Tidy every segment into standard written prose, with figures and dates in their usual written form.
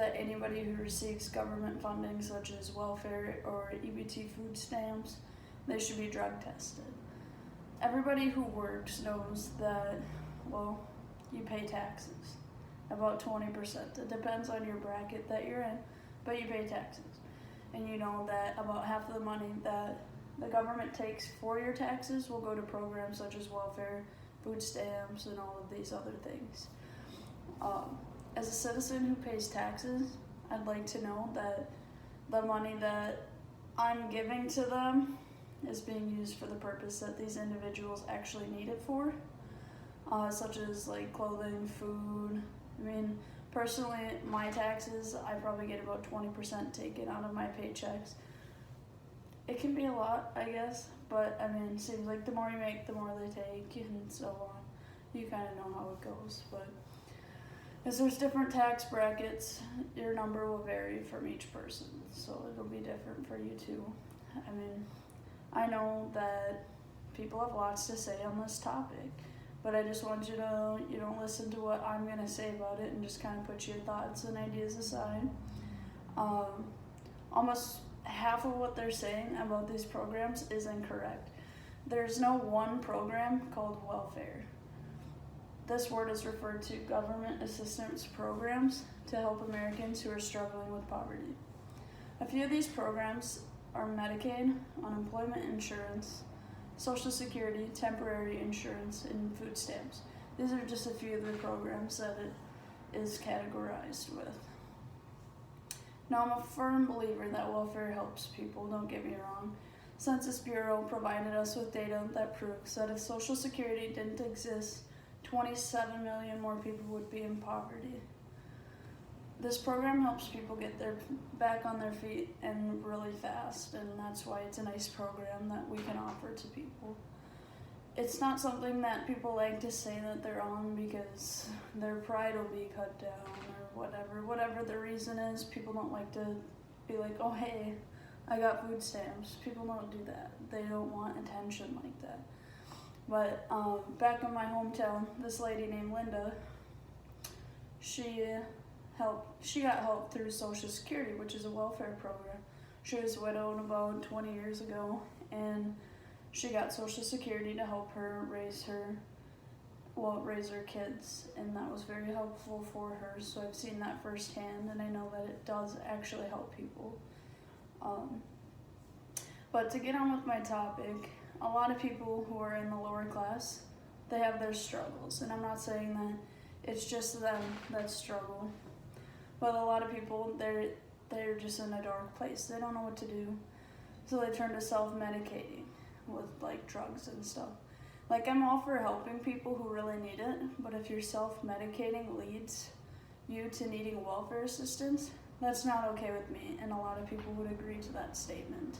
that anybody who receives government funding, such as welfare or EBT food stamps, they should be drug tested. Everybody who works knows that, well, you pay taxes, about 20%. It depends on your bracket that you're in, but you pay taxes. And you know that about half of the money that the government takes for your taxes will go to programs such as welfare, food stamps, and all of these other things. As a citizen who pays taxes, I'd like to know that the money that I'm giving to them is being used for the purpose that these individuals actually need it for, such as like clothing, food. I mean, personally, my taxes, I probably get about 20% taken out of my paychecks. It can be a lot, I guess, but I mean, it seems like the more you make, the more they take, and so on. You kind of know how it goes, but as there's different tax brackets, your number will vary from each person, so it'll be different for you too. I mean, I know that people have lots to say on this topic, but I just want you to, listen to what I'm going to say about it and just kind of put your thoughts and ideas aside. Almost half of what they're saying about these programs is incorrect. There's no one program called welfare. This word is referred to government assistance programs to help Americans who are struggling with poverty. A few of these programs are Medicaid, unemployment insurance, Social Security, temporary insurance, and food stamps. These are just a few of the programs that it is categorized with. Now, I'm a firm believer that welfare helps people, don't get me wrong. Census Bureau provided us with data that proves that if Social Security didn't exist, 27 million more people would be in poverty. This program helps people get back on their feet and really fast, and that's why it's a nice program that we can offer to people. It's not something that people like to say that they're on because their pride will be cut down or whatever the reason is. People don't like to be like, oh hey, I got food stamps. People don't do that. They don't want attention like that. But back in my hometown, this lady named Linda, she got help through Social Security, which is a welfare program. She was widowed about 20 years ago, and she got Social Security to help her raise her kids, and that was very helpful for her. So I've seen that firsthand, and I know that it does actually help people. But to get on with my topic, a lot of people who are in the lower class, they have their struggles, and I'm not saying that it's just them that struggle, but a lot of people, they're just in a dark place. They don't know what to do, so they turn to self-medicating with like drugs and stuff. Like, I'm all for helping people who really need it, but if your self-medicating leads you to needing welfare assistance, that's not okay with me, and a lot of people would agree to that statement.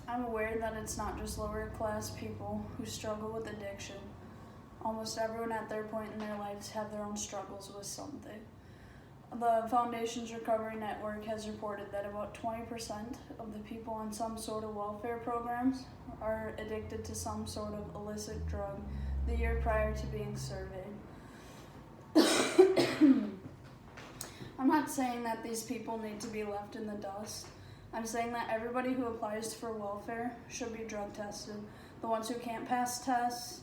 I'm aware that it's not just lower class people who struggle with addiction. Almost everyone at their point in their lives have their own struggles with something. The Foundation's Recovery Network has reported that about 20% of the people on some sort of welfare programs are addicted to some sort of illicit drug the year prior to being surveyed. I'm not saying that these people need to be left in the dust. I'm saying that everybody who applies for welfare should be drug tested. The ones who can't pass tests,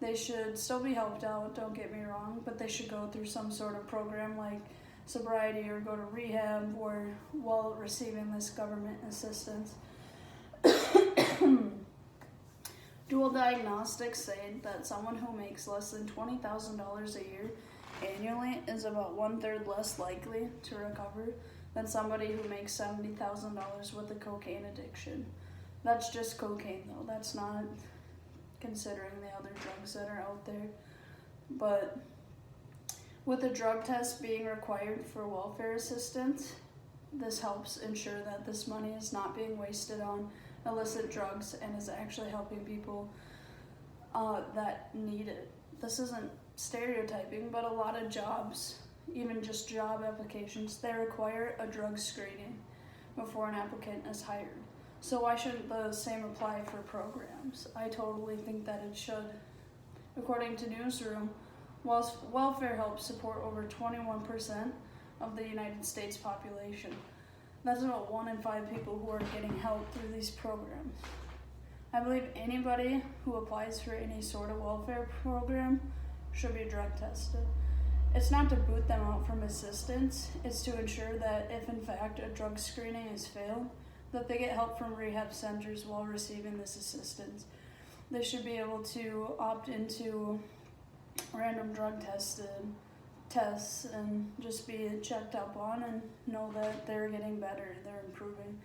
they should still be helped out, don't get me wrong, but they should go through some sort of program like sobriety or go to rehab while receiving this government assistance. Dual diagnostics say that someone who makes less than $20,000 a year annually is about 1/3 less likely to recover than somebody who makes $70,000 with a cocaine addiction. That's just cocaine though, that's not considering the other drugs that are out there. But with a drug test being required for welfare assistance, this helps ensure that this money is not being wasted on illicit drugs and is actually helping people that need it. This isn't stereotyping, but a lot of jobs, even just job applications, they require a drug screening before an applicant is hired. So why shouldn't the same apply for programs? I totally think that it should. According to Newsroom, Whilst welfare helps support over 21% of the United States population. That's about 1 in 5 people who are getting help through these programs. I believe anybody who applies for any sort of welfare program should be drug tested. It's not to boot them out from assistance, it's to ensure that if in fact a drug screening has failed, that they get help from rehab centers while receiving this assistance. They should be able to opt into random drug tests and just be checked up on and know that they're getting better, they're improving.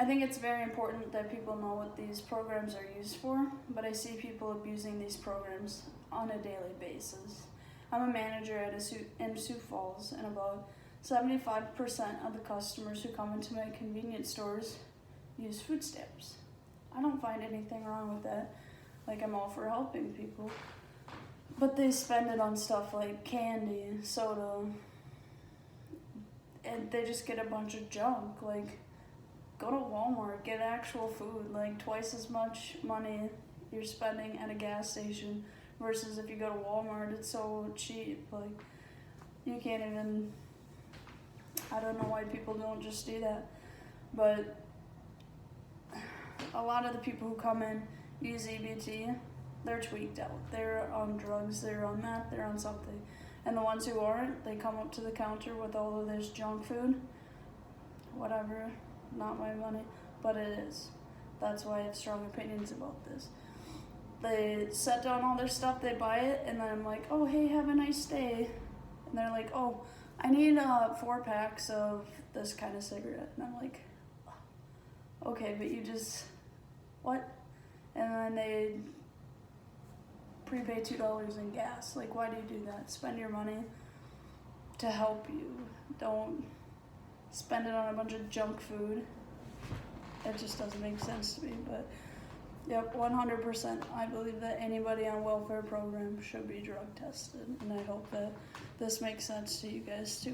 I think it's very important that people know what these programs are used for, but I see people abusing these programs on a daily basis. I'm a manager in Sioux Falls, and about 75% of the customers who come into my convenience stores use food stamps. I don't find anything wrong with that. Like, I'm all for helping people. But they spend it on stuff like candy, soda, and they just get a bunch of junk. Like, go to Walmart, get actual food, like twice as much money you're spending at a gas station versus if you go to Walmart, it's so cheap. Like, you can't even, I don't know why people don't just do that. But a lot of the people who come in use EBT, they're tweaked out. They're on drugs, they're on meth, they're on something. And the ones who aren't, they come up to the counter with all of this junk food. Whatever, not my money, but it is. That's why I have strong opinions about this. They set down all their stuff, they buy it, and then I'm like, oh, hey, have a nice day. And they're like, oh, I need 4 packs of this kind of cigarette. And I'm like, okay, but you just, what? And then they prepay $2 in gas. Like, why do you do that? Spend your money to help you. Don't spend it on a bunch of junk food. It just doesn't make sense to me. But yep, 100%. I believe that anybody on welfare program should be drug tested, and I hope that this makes sense to you guys too.